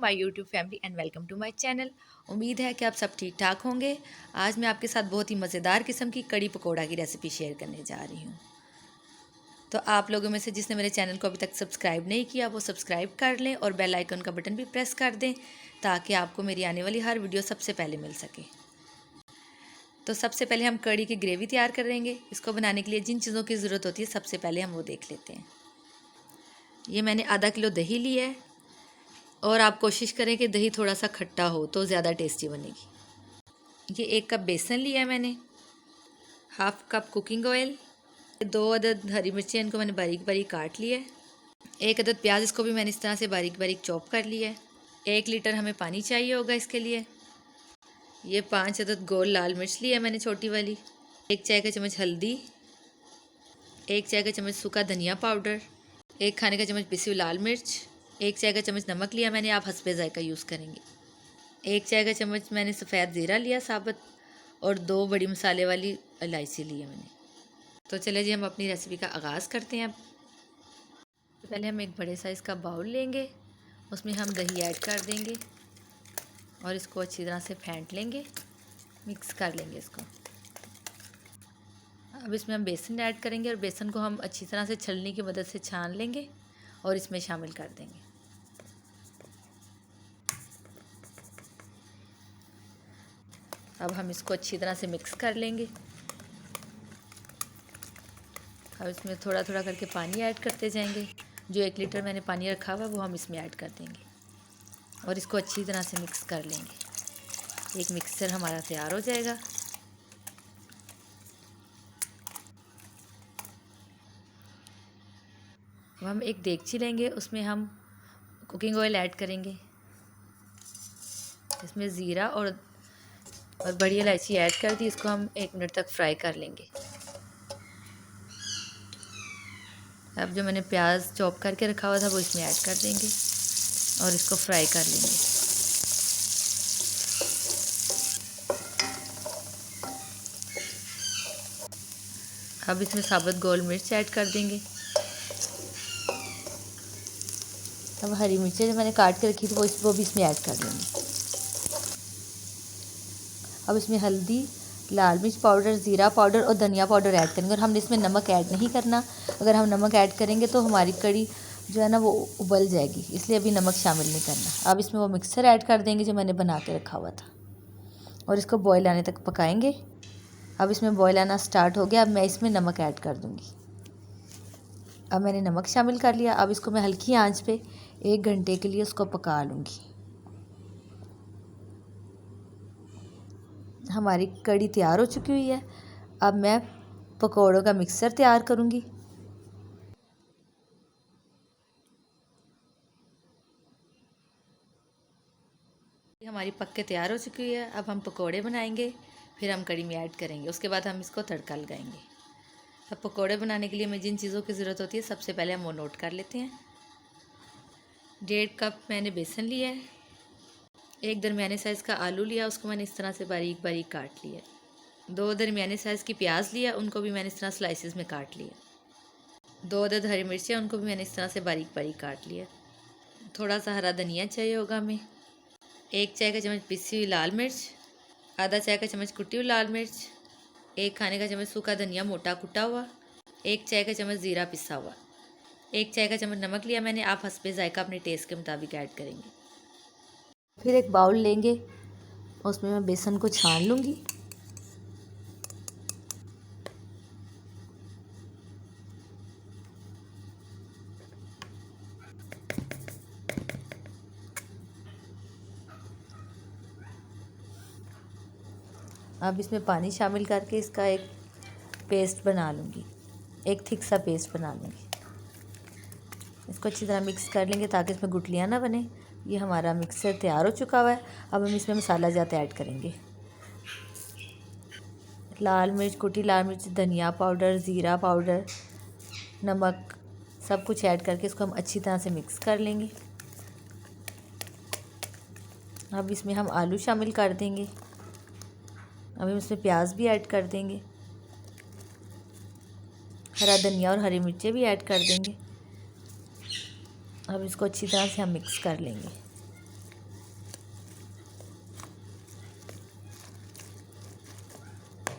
My YouTube family and welcome to my channel. उम्मीद है कि आप सब ठीक ठाक होंगे। आज मैं आपके साथ बहुत ही मज़ेदार किस्म की कड़ी पकौड़ा की रेसिपी शेयर करने जा रही हूँ। तो आप लोगों में से जिसने मेरे चैनल को अभी तक सब्सक्राइब नहीं किया वो सब्सक्राइब कर लें और बेल आइकन का बटन भी प्रेस कर दें ताकि आपको मेरी आने वाली हर वीडियो सबसे पहले मिल सके। तो सबसे पहले हम कड़ी की ग्रेवी तैयार करेंगे। इसको बनाने के लिए जिन चीज़ों की ज़रूरत होती है सबसे पहले हम वो देख लेते हैं। ये मैंने आधा किलो दही ली है और आप कोशिश करें कि दही थोड़ा सा खट्टा हो तो ज़्यादा टेस्टी बनेगी। ये 1 कप बेसन लिया है मैंने, हाफ कप कुकिंग ऑयल, 2 अदद हरी मिर्ची इनको मैंने बारीक बारीक काट लिया है, 1 अदद प्याज इसको भी मैंने इस तरह से बारीक बारीक चॉप कर लिया है। 1 लीटर हमें पानी चाहिए होगा इसके लिए। ये 5 अदद गोल लाल मिर्च ली है मैंने छोटी वाली, 1 चाय का चम्मच हल्दी, 1 चाय का चम्मच सूखा धनिया पाउडर, 1 खाने का चम्मच पिसी हुई लाल मिर्च, 1 चाय का चम्मच नमक लिया मैंने, आप हस्बे जायका यूज़ करेंगे। 1 चाय का चम्मच मैंने सफ़ेद ज़ीरा लिया साबुत और 2 बड़ी मसाले वाली इलायची ली है मैंने। तो चलिए जी हम अपनी रेसिपी का आगाज़ करते हैं। अब तो पहले हम एक बड़े साइज़ का बाउल लेंगे, उसमें हम दही ऐड कर देंगे और इसको अच्छी तरह से फेंट लेंगे, मिक्स कर लेंगे इसको। अब इसमें हम बेसन ऐड करेंगे और बेसन को हम अच्छी तरह से छलनी की मदद से छान लेंगे और इसमें शामिल कर देंगे। अब हम इसको अच्छी तरह से मिक्स कर लेंगे। अब इसमें थोड़ा थोड़ा करके पानी ऐड करते जाएंगे। जो 1 लीटर मैंने पानी रखा हुआ वो हम इसमें ऐड कर देंगे और इसको अच्छी तरह से मिक्स कर लेंगे। एक मिक्सचर हमारा तैयार हो जाएगा। अब हम एक देगची लेंगे, उसमें हम कुकिंग ऑयल ऐड करेंगे। इसमें ज़ीरा और बड़ी इलायची ऐड कर दी। इसको हम 1 मिनट तक फ्राई कर लेंगे। अब जो मैंने प्याज चॉप करके रखा हुआ था वो इसमें ऐड कर देंगे और इसको फ्राई कर लेंगे। अब इसमें साबुत गोल मिर्च ऐड कर देंगे। अब हरी मिर्चें जो मैंने काट के रखी थी वो भी इसमें ऐड कर देंगे। अब इसमें हल्दी, लाल मिर्च पाउडर, ज़ीरा पाउडर और धनिया पाउडर ऐड करेंगे और हमने इसमें नमक ऐड नहीं करना। अगर हम नमक ऐड करेंगे तो हमारी कड़ी जो है ना वो उबल जाएगी, इसलिए अभी नमक शामिल नहीं करना। अब इसमें वो मिक्सर ऐड कर देंगे जो मैंने बना के रखा हुआ था और इसको बॉयल आने तक पकाएंगे। अब इसमें बॉयल आना स्टार्ट हो गया। अब मैं इसमें नमक ऐड कर दूँगी। अब मैंने नमक शामिल कर लिया। अब इसको मैं हल्की आंच पे 1 घंटे के लिए उसको पका लूँगी। हमारी कड़ी तैयार हो चुकी हुई है। अब मैं पकौड़ों का मिक्सर तैयार करूँगी। हमारी पक के तैयार हो चुकी हुई है। अब हम पकौड़े बनाएंगे, फिर हम कड़ी में ऐड करेंगे, उसके बाद हम इसको तड़का लगाएंगे। अब पकौड़े बनाने के लिए हमें जिन चीज़ों की ज़रूरत होती है सबसे पहले हम वो नोट कर लेते हैं। 1.5 कप मैंने बेसन लिया है, 1 दरमियाने साइज़ का आलू लिया, उसको मैंने इस तरह से बारीक बारीक काट लिया। 2 दरमियाने साइज़ की प्याज लिया, उनको भी मैंने इस तरह स्लाइसेस में काट लिया। 2 अदद हरी मिर्चें, उनको भी मैंने इस तरह से बारीक बारीक काट लिया। थोड़ा सा हरा धनिया चाहिए होगा हमें। 1 चाय का चम्मच पिसी हुई लाल मिर्च, आधा चाय का चम्मच कुटी हुई लाल मिर्च, 1 खाने का चम्मच सूखा धनिया मोटा कुटा हुआ, 1 चाय का चम्मच ज़ीरा पिसा हुआ, 1 चाय का चम्मच नमक लिया मैंने, आप हस्बे जायका अपने टेस्ट के मुताबिक ऐड करेंगे। फिर एक बाउल लेंगे, उसमें मैं बेसन को छान लूँगी। अब इसमें पानी शामिल करके इसका एक पेस्ट बना लूँगी, एक थिक सा पेस्ट बना लूँगी। इसको अच्छी तरह मिक्स कर लेंगे ताकि इसमें गुठलियाँ ना बने। ये हमारा मिक्सर तैयार हो चुका हुआ है। अब हम इसमें मसाला जात ऐड करेंगे। लाल मिर्च, कुटी लाल मिर्च, धनिया पाउडर, ज़ीरा पाउडर, नमक, सब कुछ ऐड करके इसको हम अच्छी तरह से मिक्स कर लेंगे। अब इसमें हम आलू शामिल कर देंगे। अब हम इसमें प्याज भी ऐड कर देंगे, हरा धनिया और हरी मिर्चें भी ऐड कर देंगे। अब इसको अच्छी तरह से हम मिक्स कर लेंगे।